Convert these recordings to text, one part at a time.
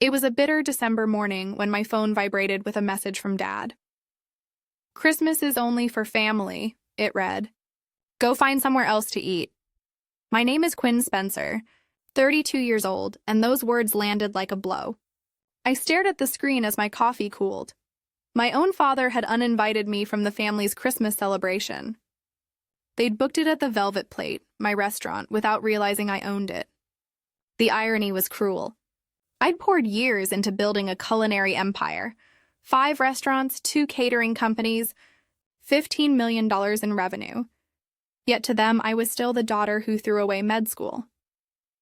It was a bitter December morning when my phone vibrated with a message from Dad. "Christmas is only for family," it read. "Go find somewhere else to eat." My name is Quinn Spencer, 32 years old, and those words landed like a blow. I stared at the screen as my coffee cooled. My own father had uninvited me from the family's Christmas celebration. They'd booked it at the Velvet Plate, my restaurant, without realizing I owned it. The irony was cruel. I'd poured years into building a culinary empire. 5 restaurants, 2 catering companies, $15 million in revenue. Yet to them, I was still the daughter who threw away med school.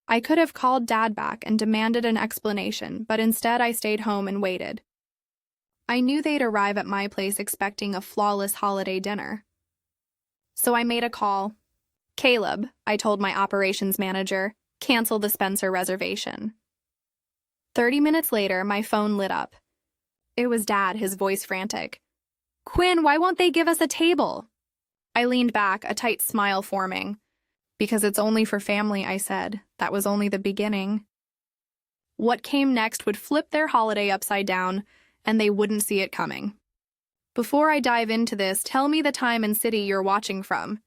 I could have called Dad back and demanded an explanation, but instead I stayed home and waited. I knew they'd arrive at my place expecting a flawless holiday dinner. So I made a call. "Caleb," I told my operations manager, "cancel the Spencer reservation." 30 minutes later, my phone lit up. It was Dad, his voice frantic. "Quinn, why won't they give us a table?" I leaned back, a tight smile forming. "Because it's only for family," I said. That was only the beginning. What came next would flip their holiday upside down, and they wouldn't see it coming. Before I dive into this, tell me the time and city you're watching from.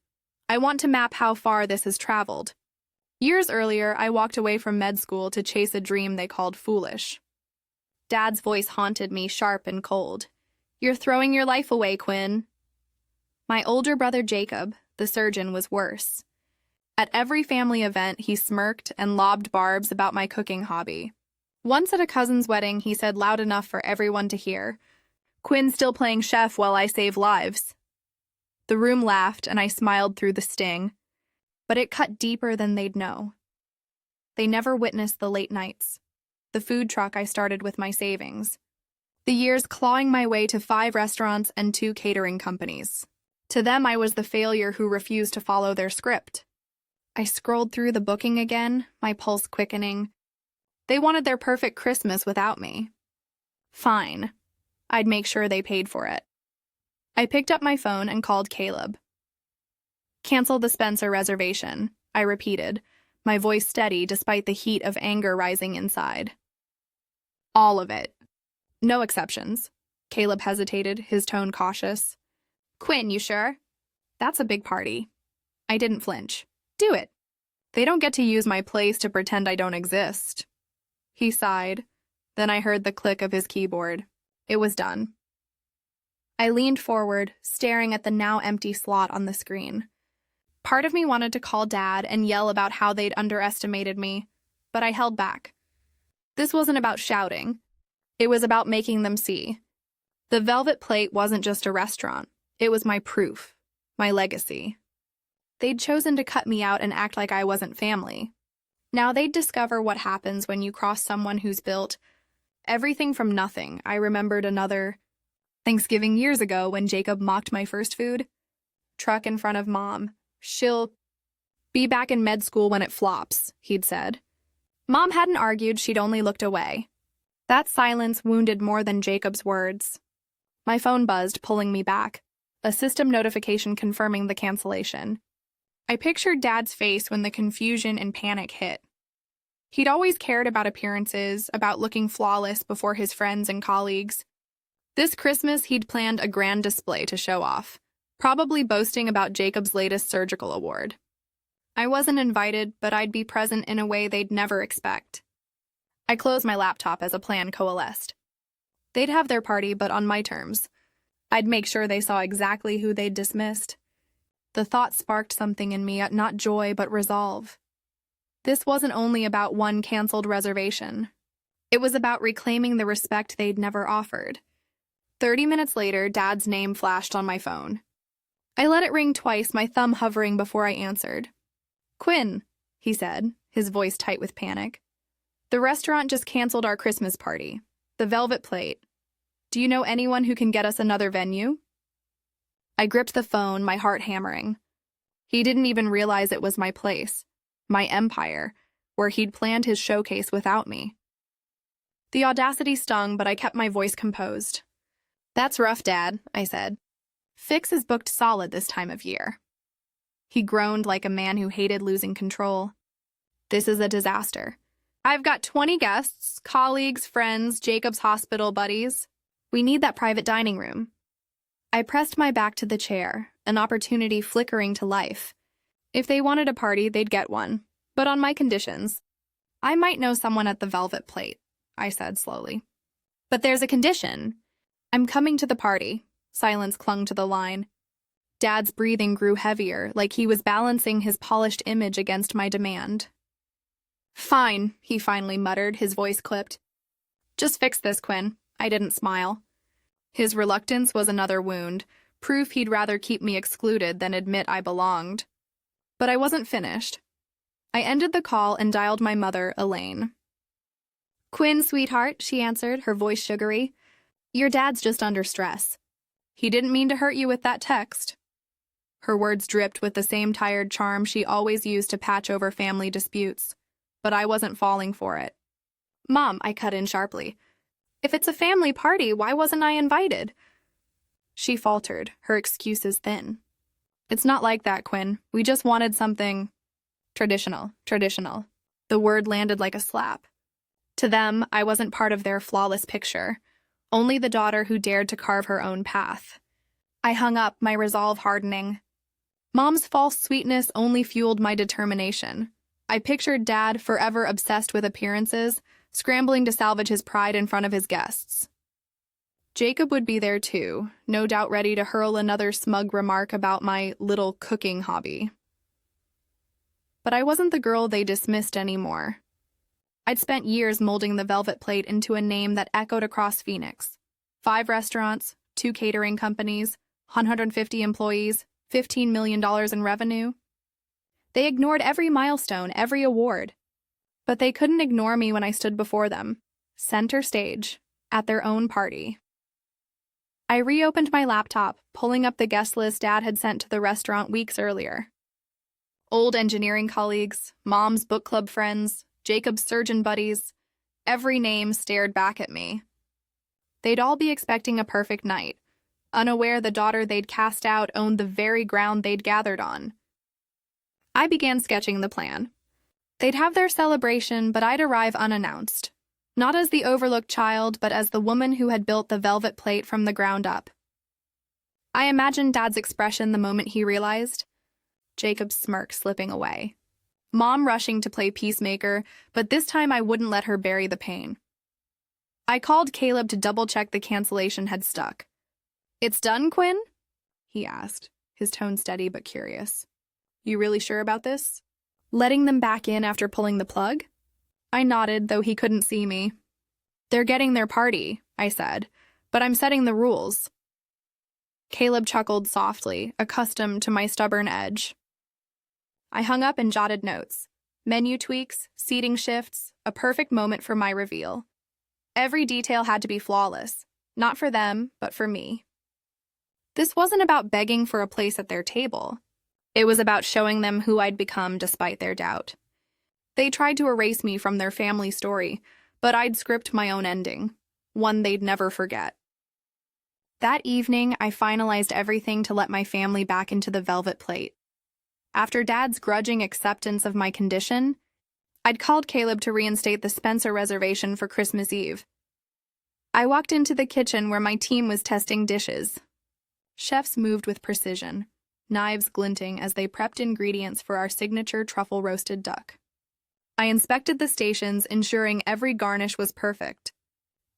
I want to map how far this has traveled. Years earlier, I walked away from med school to chase a dream they called foolish. Dad's voice haunted me, sharp and cold. "You're throwing your life away, Quinn." My older brother Jacob, the surgeon, was worse. At every family event, he smirked and lobbed barbs about my cooking hobby. Once at a cousin's wedding, he said loud enough for everyone to hear, "Quinn's still playing chef while I save lives." The room laughed, and I smiled through the sting. But it cut deeper than they'd know. They never witnessed the late nights, the food truck I started with my savings, the years clawing my way to 5 restaurants and 2 catering companies. To them, I was the failure who refused to follow their script. I scrolled through the booking again, my pulse quickening. They wanted their perfect Christmas without me. Fine. I'd make sure they paid for it. I picked up my phone and called Caleb. "Cancel the Spencer reservation," I repeated, my voice steady despite the heat of anger rising inside. "All of it. No exceptions." Caleb hesitated, his tone cautious. "Quinn, you sure? That's a big party." I didn't flinch. "Do it. They don't get to use my place to pretend I don't exist." He sighed. Then I heard the click of his keyboard. It was done. I leaned forward, staring at the now empty slot on the screen. Part of me wanted to call Dad and yell about how they'd underestimated me, but I held back. This wasn't about shouting. It was about making them see. The Velvet Plate wasn't just a restaurant. It was my proof, my legacy. They'd chosen to cut me out and act like I wasn't family. Now they'd discover what happens when you cross someone who's built everything from nothing. I remembered another Thanksgiving years ago when Jacob mocked my first food. Truck in front of Mom. "She'll be back in med school when it flops," he'd said. Mom hadn't argued, she'd only looked away. That silence wounded more than Jacob's words. My phone buzzed, pulling me back. A system notification confirming the cancellation. I pictured Dad's face when the confusion and panic hit. He'd always cared about appearances, about looking flawless before his friends and colleagues. This Christmas, he'd planned a grand display to show off, probably boasting about Jacob's latest surgical award. I wasn't invited, but I'd be present in a way they'd never expect. I closed my laptop as a plan coalesced. They'd have their party, but on my terms. I'd make sure they saw exactly who they'd dismissed. The thought sparked something in me, not joy, but resolve. This wasn't only about one canceled reservation. It was about reclaiming the respect they'd never offered. 30 minutes later, Dad's name flashed on my phone. I let it ring twice, my thumb hovering before I answered. "Quinn," he said, his voice tight with panic. "The restaurant just canceled our Christmas party. The Velvet Plate. Do you know anyone who can get us another venue?" I gripped the phone, my heart hammering. He didn't even realize it was my place, my empire, where he'd planned his showcase without me. The audacity stung, but I kept my voice composed. "That's rough, Dad," I said. "Fix is booked solid this time of year." He groaned like a man who hated losing control. "This is a disaster. I've got 20 guests, colleagues, friends, Jacob's hospital buddies. We need that private dining room. I pressed my back to the chair, an opportunity flickering to life. If they wanted a party, they'd get one, but on my conditions. I might know someone at the Velvet Plate, I said slowly. But there's a condition. I'm coming to the party. Silence clung to the line. Dad's breathing grew heavier, like he was balancing his polished image against my demand. Fine, he finally muttered, his voice clipped. Just fix this, Quinn. I didn't smile. His reluctance was another wound, proof he'd rather keep me excluded than admit I belonged. But I wasn't finished. I ended the call and dialed my mother, Elaine. Quinn, sweetheart, she answered, her voice sugary. Your dad's just under stress. He didn't mean to hurt you with that text. Her words dripped with the same tired charm she always used to patch over family disputes. But I wasn't falling for it. Mom, I cut in sharply. If it's a family party, why wasn't I invited? She faltered, her excuses thin. It's not like that, Quinn. We just wanted something traditional. The word landed like a slap. To them, I wasn't part of their flawless picture, only the daughter who dared to carve her own path. I hung up, my resolve hardening. Mom's false sweetness only fueled my determination. I pictured Dad, forever obsessed with appearances, scrambling to salvage his pride in front of his guests. Jacob would be there too, no doubt ready to hurl another smug remark about my little cooking hobby. But I wasn't the girl they dismissed anymore. I'd spent years molding the Velvet Plate into a name that echoed across Phoenix. 5 restaurants, 2 catering companies, 150 employees, $15 million in revenue. They ignored every milestone, every award. But they couldn't ignore me when I stood before them, center stage, at their own party. I reopened my laptop, pulling up the guest list Dad had sent to the restaurant weeks earlier. Old engineering colleagues, Mom's book club friends, Jacob's surgeon buddies, every name stared back at me. They'd all be expecting a perfect night, unaware the daughter they'd cast out owned the very ground they'd gathered on. I began sketching the plan. They'd have their celebration, but I'd arrive unannounced. Not as the overlooked child, but as the woman who had built the Velvet Plate from the ground up. I imagined Dad's expression the moment he realized. Jacob's smirk slipping away. Mom rushing to play peacemaker, but this time I wouldn't let her bury the pain. I called Caleb to double-check the cancellation had stuck. It's done, Quinn? He asked, his tone steady but curious. You really sure about this? Letting them back in after pulling the plug? I nodded, though he couldn't see me. They're getting their party, I said, but I'm setting the rules. Caleb chuckled softly, accustomed to my stubborn edge. I hung up and jotted notes. Menu tweaks, seating shifts, a perfect moment for my reveal. Every detail had to be flawless, not for them, but for me. This wasn't about begging for a place at their table. It was about showing them who I'd become despite their doubt. They tried to erase me from their family story, but I'd script my own ending, one they'd never forget. That evening, I finalized everything to let my family back into the Velvet Plate. After Dad's grudging acceptance of my condition, I'd called Caleb to reinstate the Spencer reservation for Christmas Eve. I walked into the kitchen where my team was testing dishes. Chefs moved with precision, knives glinting as they prepped ingredients for our signature truffle roasted duck. I inspected the stations, ensuring every garnish was perfect.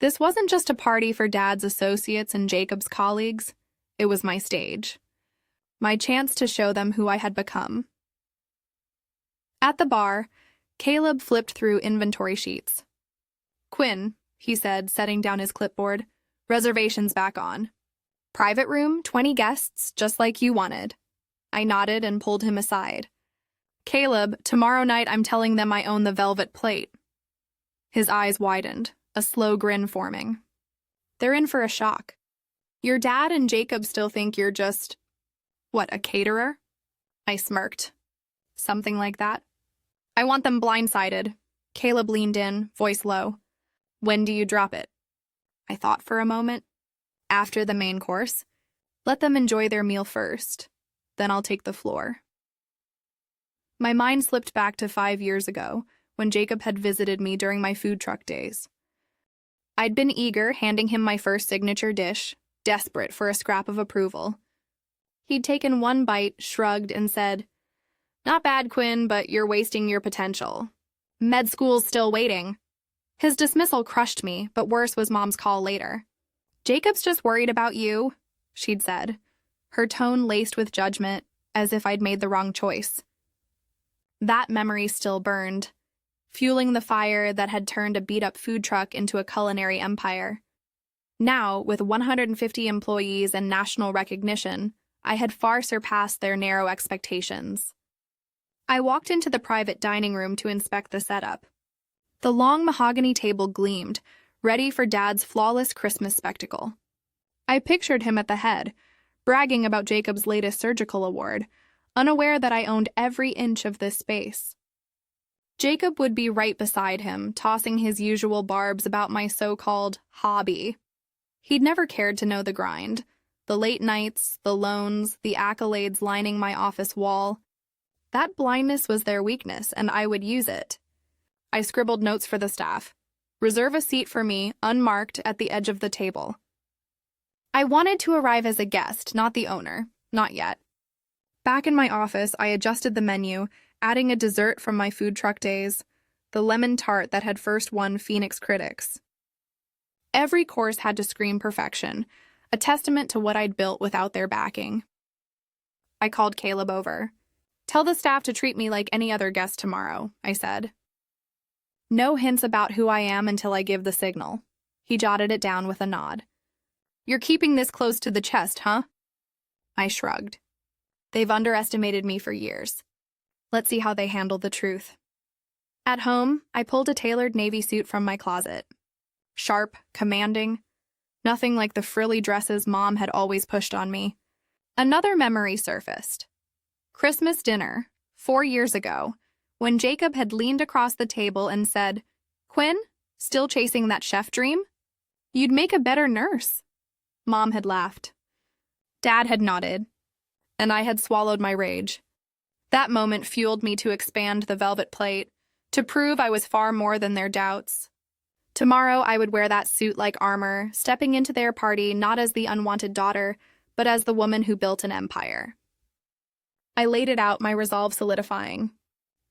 This wasn't just a party for Dad's associates and Jacob's colleagues. It was my stage. My chance to show them who I had become. At the bar, Caleb flipped through inventory sheets. Quinn, he said, setting down his clipboard, reservations back on. Private room, 20 guests, just like you wanted. I nodded and pulled him aside. Caleb, tomorrow night I'm telling them I own the Velvet Plate. His eyes widened, a slow grin forming. They're in for a shock. Your dad and Jacob still think you're just, what, a caterer? I smirked. Something like that. I want them blindsided. Caleb leaned in, voice low. When do you drop it? I thought for a moment. After the main course. Let them enjoy their meal first. Then I'll take the floor. My mind slipped back to 5 years ago, when Jacob had visited me during my food truck days. I'd been eager, handing him my first signature dish, desperate for a scrap of approval. He'd taken one bite, shrugged, and said, "Not bad, Quinn, but you're wasting your potential. Med school's still waiting." His dismissal crushed me, but worse was Mom's call later. "Jacob's just worried about you," she'd said, her tone laced with judgment, as if I'd made the wrong choice. That memory still burned, fueling the fire that had turned a beat-up food truck into a culinary empire. Now, with 150 employees and national recognition, I had far surpassed their narrow expectations. I walked into the private dining room to inspect the setup. The long mahogany table gleamed, ready for Dad's flawless Christmas spectacle. I pictured him at the head, bragging about Jacob's latest surgical award, unaware that I owned every inch of this space. Jacob would be right beside him, tossing his usual barbs about my so-called hobby. He'd never cared to know the grind, the late nights, the loans, the accolades lining my office wall. That blindness was their weakness, and I would use it. I scribbled notes for the staff. "Reserve a seat for me, unmarked, at the edge of the table." I wanted to arrive as a guest, not the owner. Not yet. Back in my office, I adjusted the menu, adding a dessert from my food truck days, the lemon tart that had first won Phoenix Critics. Every course had to scream perfection, a testament to what I'd built without their backing. I called Caleb over. "Tell the staff to treat me like any other guest tomorrow," I said. "No hints about who I am until I give the signal." He jotted it down with a nod. "You're keeping this close to the chest, huh?" I shrugged. They've underestimated me for years. Let's see how they handle the truth. At home, I pulled a tailored navy suit from my closet. Sharp, commanding, nothing like the frilly dresses Mom had always pushed on me. Another memory surfaced. Christmas dinner, 4 years ago, when Jacob had leaned across the table and said, "Quinn, still chasing that chef dream? You'd make a better nurse." Mom had laughed. Dad had nodded, and I had swallowed my rage. That moment fueled me to expand the velvet plate, to prove I was far more than their doubts. Tomorrow I would wear that suit like armor, stepping into their party not as the unwanted daughter, but as the woman who built an empire. I laid it out, my resolve solidifying.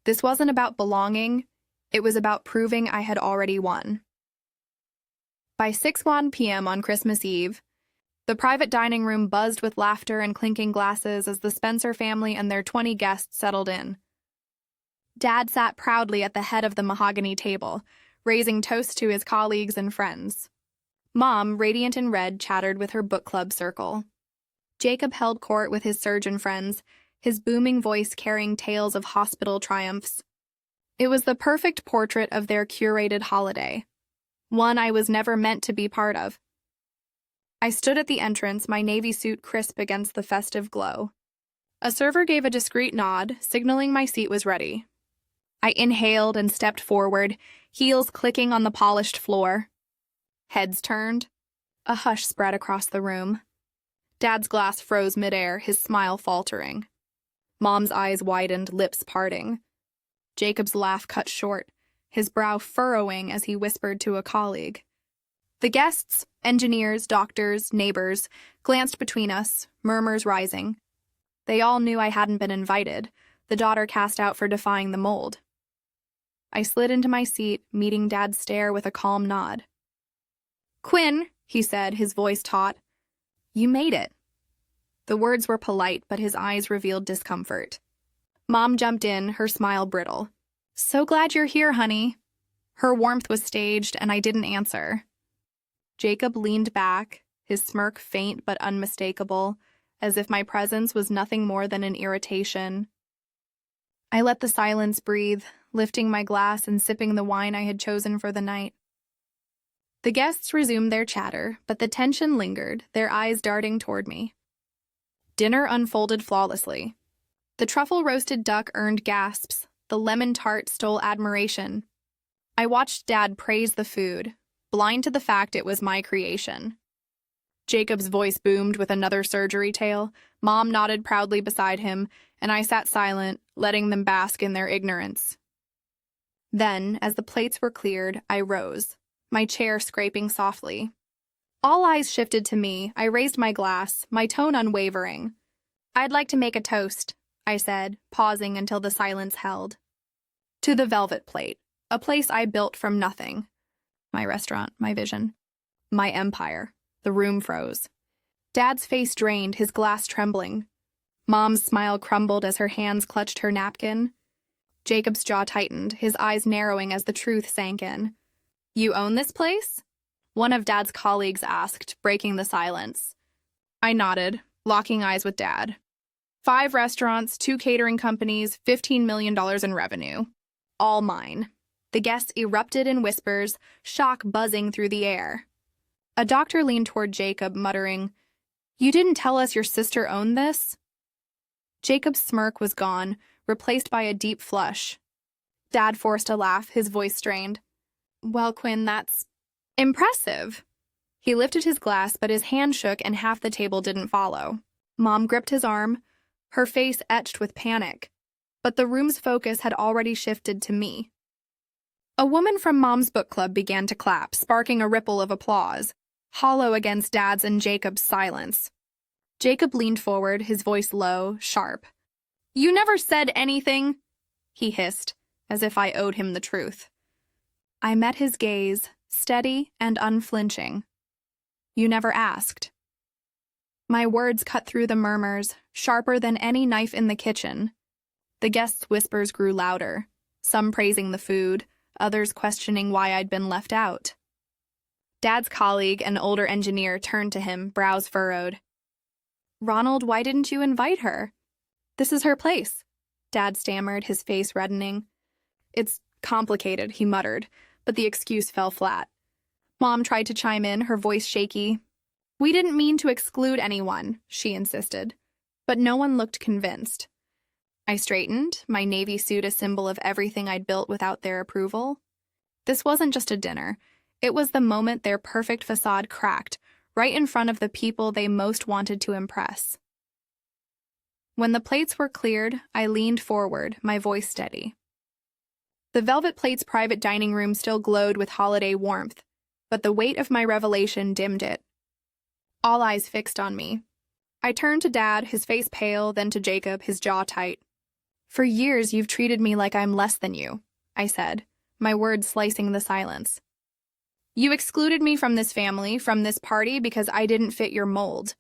This wasn't about belonging, it was about proving I had already won. By 6:01 p.m. on Christmas Eve, the private dining room buzzed with laughter and clinking glasses as the Spencer family and their 20 guests settled in. Dad sat proudly at the head of the mahogany table, raising toasts to his colleagues and friends. Mom, radiant in red, chattered with her book club circle. Jacob held court with his surgeon friends, his booming voice carrying tales of hospital triumphs. It was the perfect portrait of their curated holiday, one I was never meant to be part of. I stood at the entrance, my navy suit crisp against the festive glow. A server gave a discreet nod, signaling my seat was ready. I inhaled and stepped forward, heels clicking on the polished floor. Heads turned. A hush spread across the room. Dad's glass froze midair, his smile faltering. Mom's eyes widened, lips parting. Jacob's laugh cut short, his brow furrowing as he whispered to a colleague. The guests, engineers, doctors, neighbors, glanced between us, murmurs rising. They all knew I hadn't been invited, the daughter cast out for defying the mold. I slid into my seat, meeting Dad's stare with a calm nod. "Quinn," he said, his voice taut, "you made it." The words were polite, but his eyes revealed discomfort. Mom jumped in, her smile brittle. "So glad you're here, honey." Her warmth was staged, and I didn't answer. Jacob leaned back, his smirk faint but unmistakable, as if my presence was nothing more than an irritation. I let the silence breathe, lifting my glass and sipping the wine I had chosen for the night. The guests resumed their chatter, but the tension lingered, their eyes darting toward me. Dinner unfolded flawlessly. The truffle-roasted duck earned gasps, the lemon tart stole admiration. I watched Dad praise the food, blind to the fact it was my creation. Jacob's voice boomed with another surgery tale, Mom nodded proudly beside him, and I sat silent, letting them bask in their ignorance. Then, as the plates were cleared, I rose, my chair scraping softly. All eyes shifted to me. I raised my glass, my tone unwavering. "I'd like to make a toast," I said, pausing until the silence held. "To the Velvet Plate, a place I built from nothing. My restaurant, my vision, my empire." The room froze. Dad's face drained, his glass trembling. Mom's smile crumbled as her hands clutched her napkin. Jacob's jaw tightened, his eyes narrowing as the truth sank in. "You own this place?" one of Dad's colleagues asked, breaking the silence. I nodded, locking eyes with Dad. 5 restaurants, 2 catering companies, $15 million in revenue. All mine. The guests erupted in whispers, shock buzzing through the air. A doctor leaned toward Jacob, muttering, "You didn't tell us your sister owned this?" Jacob's smirk was gone, replaced by a deep flush. Dad forced a laugh, his voice strained. "Well, Quinn, that's impressive." He lifted his glass, but his hand shook and half the table didn't follow. Mom gripped his arm, her face etched with panic. But the room's focus had already shifted to me. A woman from Mom's book club began to clap, sparking a ripple of applause, hollow against Dad's and Jacob's silence. Jacob leaned forward, his voice low, sharp. "You never said anything," he hissed, as if I owed him the truth. I met his gaze, steady and unflinching. "You never asked." My words cut through the murmurs, sharper than any knife in the kitchen. The guests' whispers grew louder, some praising the food, others questioning why I'd been left out. Dad's colleague, an older engineer, turned to him, brows furrowed. "Ronald, why didn't you invite her?" "This is her place," Dad stammered, his face reddening. "It's complicated," he muttered, but the excuse fell flat. Mom tried to chime in, her voice shaky. "We didn't mean to exclude anyone," she insisted, but no one looked convinced. I straightened, my navy suit a symbol of everything I'd built without their approval. This wasn't just a dinner. It was the moment their perfect facade cracked, right in front of the people they most wanted to impress. When the plates were cleared, I leaned forward, my voice steady. The Velvet Plate's private dining room still glowed with holiday warmth, but the weight of my revelation dimmed it. All eyes fixed on me. I turned to Dad, his face pale, then to Jacob, his jaw tight. "For years, you've treated me like I'm less than you," I said, my words slicing the silence. "You excluded me from this family, from this party, because I didn't fit your mold.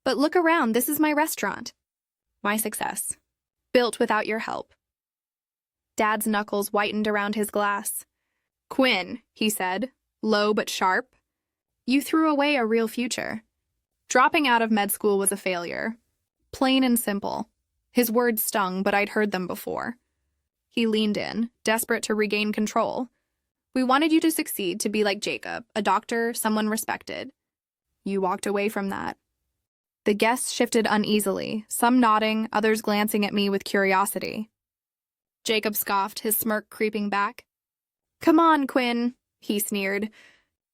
But look around, this is my restaurant. My success. Built without your help." Dad's knuckles whitened around his glass. "Quinn," he said, low but sharp, "you threw away a real future. Dropping out of med school was a failure. Plain and simple." His words stung, but I'd heard them before. He leaned in, desperate to regain control. "We wanted you to succeed, to be like Jacob, a doctor, someone respected. You walked away from that." The guests shifted uneasily, some nodding, others glancing at me with curiosity. Jacob scoffed, his smirk creeping back. "Come on, Quinn," he sneered.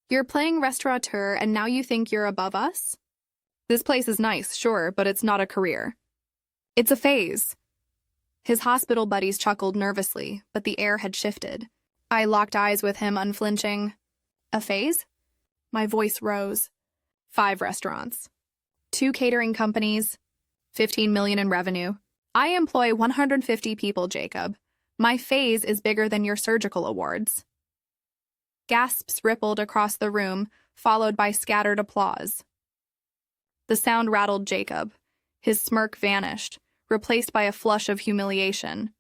"You're playing restaurateur and now you think you're above us? This place is nice, sure, but it's not a career. It's a phase." His hospital buddies chuckled nervously, but the air had shifted. I locked eyes with him, unflinching. "A phase?" My voice rose. 5 restaurants. 2 catering companies. $15 million in revenue. I employ 150 people, Jacob. My phase is bigger than your surgical awards. Gasps rippled across the room, followed by scattered applause. The sound rattled Jacob. His smirk vanished, replaced by a flush of humiliation.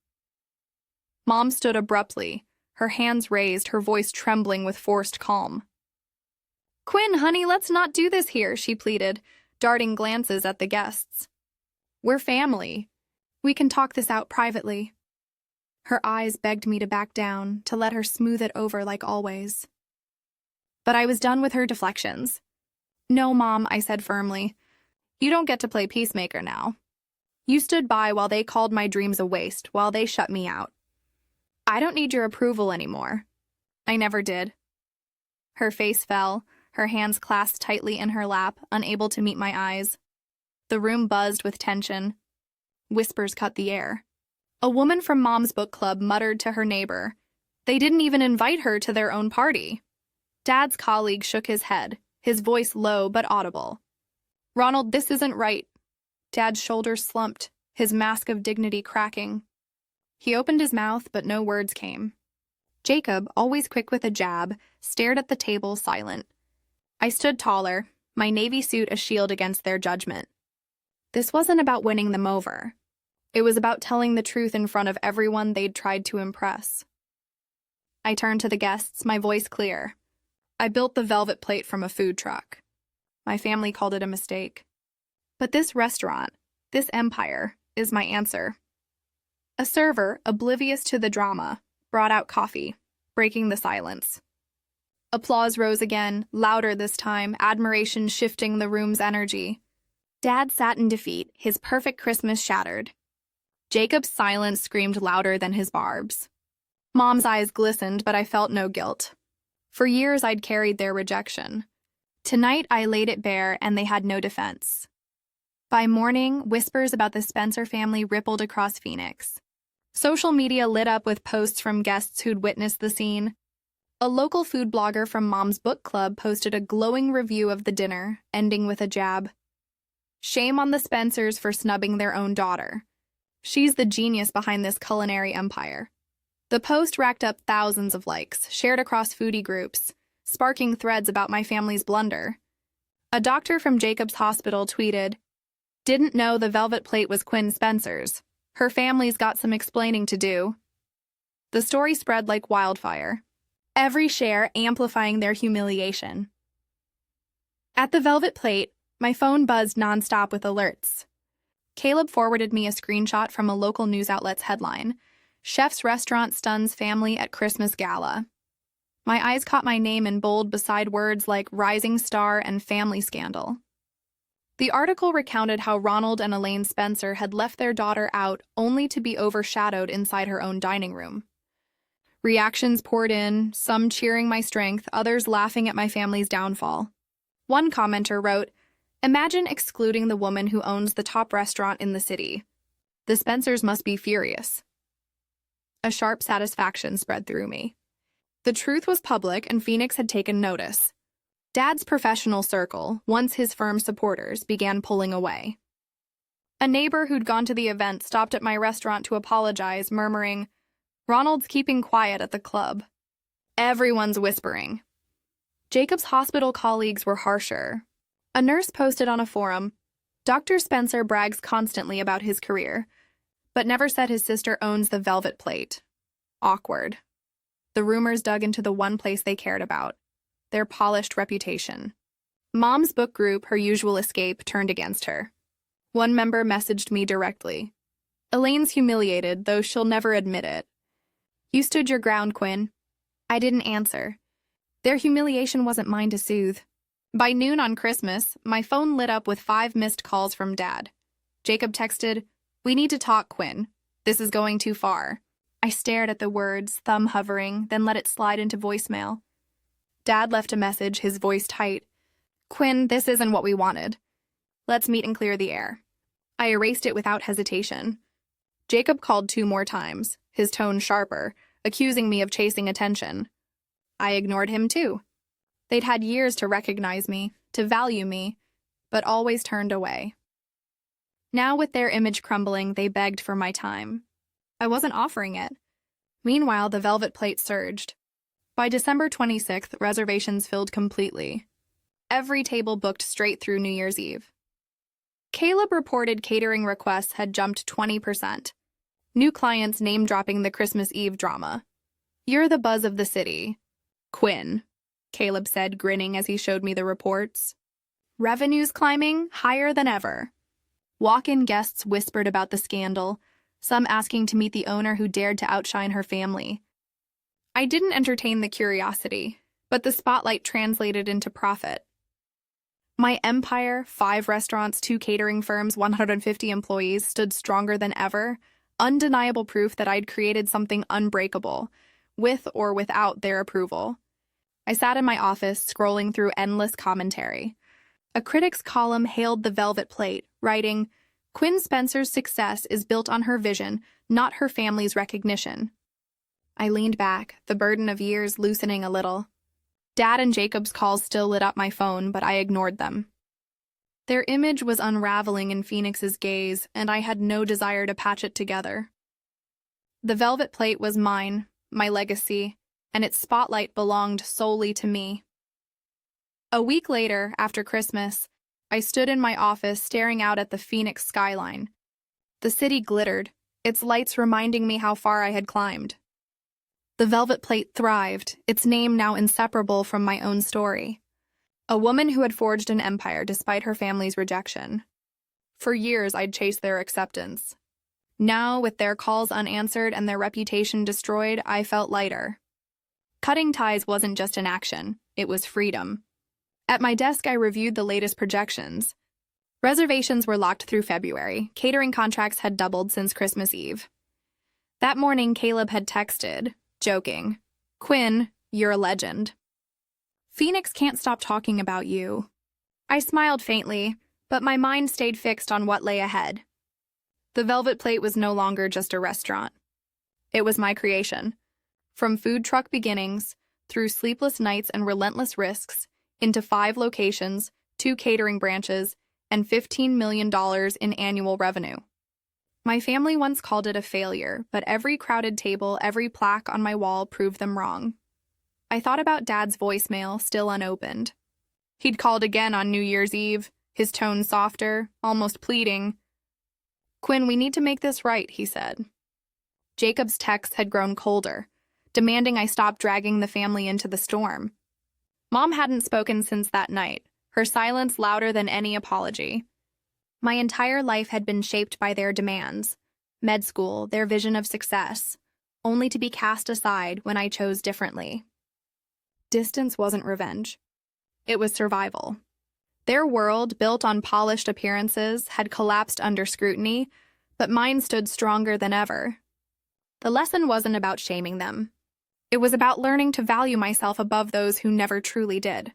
Mom stood abruptly, her hands raised, her voice trembling with forced calm. "Quinn, honey, let's not do this here," she pleaded, darting glances at the guests. "We're family. We can talk this out privately." Her eyes begged me to back down, to let her smooth it over like always. But I was done with her deflections. "No, Mom," I said firmly. "You don't get to play peacemaker now. You stood by while they called my dreams a waste, while they shut me out. I don't need your approval anymore. I never did." Her face fell, her hands clasped tightly in her lap, unable to meet my eyes. The room buzzed with tension. Whispers cut the air. A woman from Mom's book club muttered to her neighbor, They didn't even invite her to their own party. Dad's colleague shook his head, his voice low but audible. Ronald, this isn't right. Dad's shoulders slumped, his mask of dignity cracking. He opened his mouth, but no words came. Jacob, always quick with a jab, stared at the table silent. I stood taller, my navy suit a shield against their judgment. This wasn't about winning them over. It was about telling the truth in front of everyone they'd tried to impress. I turned to the guests, my voice clear. I built the velvet plate from a food truck. My family called it a mistake. But this restaurant, this empire, is my answer. A server, oblivious to the drama, brought out coffee, breaking the silence. Applause rose again, louder this time, admiration shifting the room's energy. Dad sat in defeat, his perfect Christmas shattered. Jacob's silence screamed louder than his barbs. Mom's eyes glistened, but I felt no guilt. For years I'd carried their rejection. Tonight I laid it bare, and they had no defense. By morning, whispers about the Spencer family rippled across Phoenix. Social media lit up with posts from guests who'd witnessed the scene. A local food blogger from Mom's Book Club posted a glowing review of the dinner, ending with a jab. Shame on the Spencers for snubbing their own daughter. She's the genius behind this culinary empire. The post racked up thousands of likes, shared across foodie groups, sparking threads about my family's blunder. A doctor from Jacob's hospital tweeted, "Didn't know the velvet plate was Quinn Spencer's. Her family's got some explaining to do." The story spread like wildfire, every share amplifying their humiliation. At the velvet plate, my phone buzzed nonstop with alerts. Caleb forwarded me a screenshot from a local news outlet's headline, "Chef's Restaurant Stuns Family at Christmas Gala." My eyes caught my name in bold beside words like rising star and family scandal. The article recounted how Ronald and Elaine Spencer had left their daughter out only to be overshadowed inside her own dining room. Reactions poured in, some cheering my strength, others laughing at my family's downfall. One commenter wrote, "Imagine excluding the woman who owns the top restaurant in the city. The Spencers must be furious." A sharp satisfaction spread through me. The truth was public, and Phoenix had taken notice. Dad's professional circle, once his firm's supporters, began pulling away. A neighbor who'd gone to the event stopped at my restaurant to apologize, murmuring, "Ronald's keeping quiet at the club." Everyone's whispering. Jacob's hospital colleagues were harsher. A nurse posted on a forum, "Dr. Spencer brags constantly about his career, but never said his sister owns the velvet plate." Awkward. The rumors dug into the one place they cared about, their polished reputation. Mom's book group, her usual escape, turned against her. One member messaged me directly. "Elaine's humiliated, though she'll never admit it. You stood your ground, Quinn." I didn't answer. Their humiliation wasn't mine to soothe. By noon on Christmas, my phone lit up with 5 missed calls from Dad. Jacob texted, "We need to talk, Quinn. This is going too far." I stared at the words, thumb hovering, then let it slide into voicemail. Dad left a message, his voice tight. "Quinn, this isn't what we wanted. Let's meet and clear the air." I erased it without hesitation. Jacob called 2 more times, his tone sharper, accusing me of chasing attention. I ignored him too. They'd had years to recognize me, to value me, but always turned away. Now with their image crumbling, they begged for my time. I wasn't offering it. Meanwhile, the velvet plate surged. By December 26th, reservations filled completely. Every table booked straight through New Year's Eve. Caleb reported catering requests had jumped 20%. New clients name-dropping the Christmas Eve drama. "You're the buzz of the city." "Quinn," Caleb said, grinning as he showed me the reports. Revenues climbing higher than ever. Walk-in guests whispered about the scandal, some asking to meet the owner who dared to outshine her family. I didn't entertain the curiosity, but the spotlight translated into profit. My empire, 5 restaurants, 2 catering firms, 150 employees, stood stronger than ever, undeniable proof that I'd created something unbreakable, with or without their approval. I sat in my office, scrolling through endless commentary. A critic's column hailed the velvet plate, writing, "Quinn Spencer's success is built on her vision, not her family's recognition." I leaned back, the burden of years loosening a little. Dad and Jacob's calls still lit up my phone, but I ignored them. Their image was unraveling in Phoenix's gaze, and I had no desire to patch it together. The velvet plate was mine, my legacy, and its spotlight belonged solely to me. A week later, after Christmas, I stood in my office staring out at the Phoenix skyline. The city glittered, its lights reminding me how far I had climbed. The velvet plate thrived, its name now inseparable from my own story. A woman who had forged an empire despite her family's rejection. For years, I'd chased their acceptance. Now, with their calls unanswered and their reputation destroyed, I felt lighter. Cutting ties wasn't just an action, it was freedom. At my desk, I reviewed the latest projections. Reservations were locked through February. Catering contracts had doubled since Christmas Eve. That morning, Caleb had texted, joking, "Quinn, you're a legend. Phoenix can't stop talking about you." I smiled faintly, but my mind stayed fixed on what lay ahead. The velvet plate was no longer just a restaurant. It was my creation. From food truck beginnings, through sleepless nights and relentless risks, into 5 locations, 2 catering branches, and $15 million in annual revenue. My family once called it a failure, but every crowded table, every plaque on my wall proved them wrong. I thought about Dad's voicemail, still unopened. He'd called again on New Year's Eve, his tone softer, almost pleading. "Quinn, we need to make this right," he said. Jacob's texts had grown colder, demanding I stop dragging the family into the storm. Mom hadn't spoken since that night, her silence louder than any apology. My entire life had been shaped by their demands, med school, their vision of success, only to be cast aside when I chose differently. Distance wasn't revenge. It was survival. Their world, built on polished appearances, had collapsed under scrutiny, but mine stood stronger than ever. The lesson wasn't about shaming them. It was about learning to value myself above those who never truly did.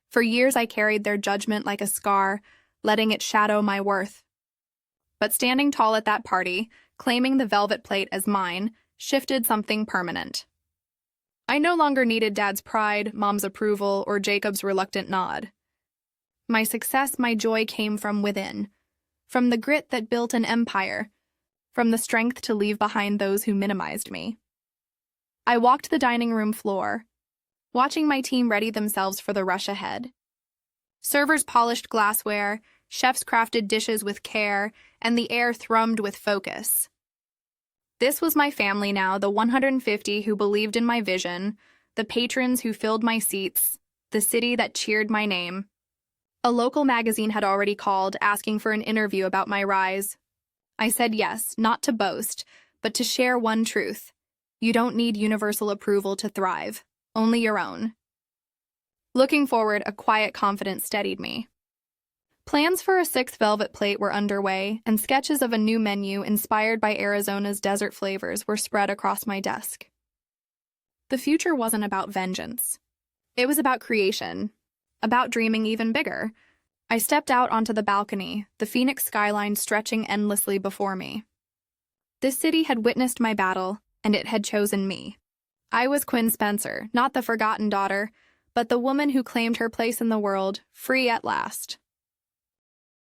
For years, I carried their judgment like a scar, letting it shadow my worth. But standing tall at that party, claiming the velvet plate as mine, shifted something permanent. I no longer needed Dad's pride, Mom's approval, or Jacob's reluctant nod. My success, my joy came from within, from the grit that built an empire, from the strength to leave behind those who minimized me. I walked the dining room floor, watching my team ready themselves for the rush ahead. Servers polished glassware, chefs crafted dishes with care, and the air thrummed with focus. This was my family now, the 150 who believed in my vision, the patrons who filled my seats, the city that cheered my name. A local magazine had already called, asking for an interview about my rise. I said yes, not to boast, but to share one truth. You don't need universal approval to thrive, only your own. Looking forward, a quiet confidence steadied me. Plans for a 6th velvet plate were underway, and sketches of a new menu inspired by Arizona's desert flavors were spread across my desk. The future wasn't about vengeance. It was about creation, about dreaming even bigger. I stepped out onto the balcony, the Phoenix skyline stretching endlessly before me. This city had witnessed my battle, and it had chosen me. I was Quinn Spencer, not the forgotten daughter, but the woman who claimed her place in the world, free at last.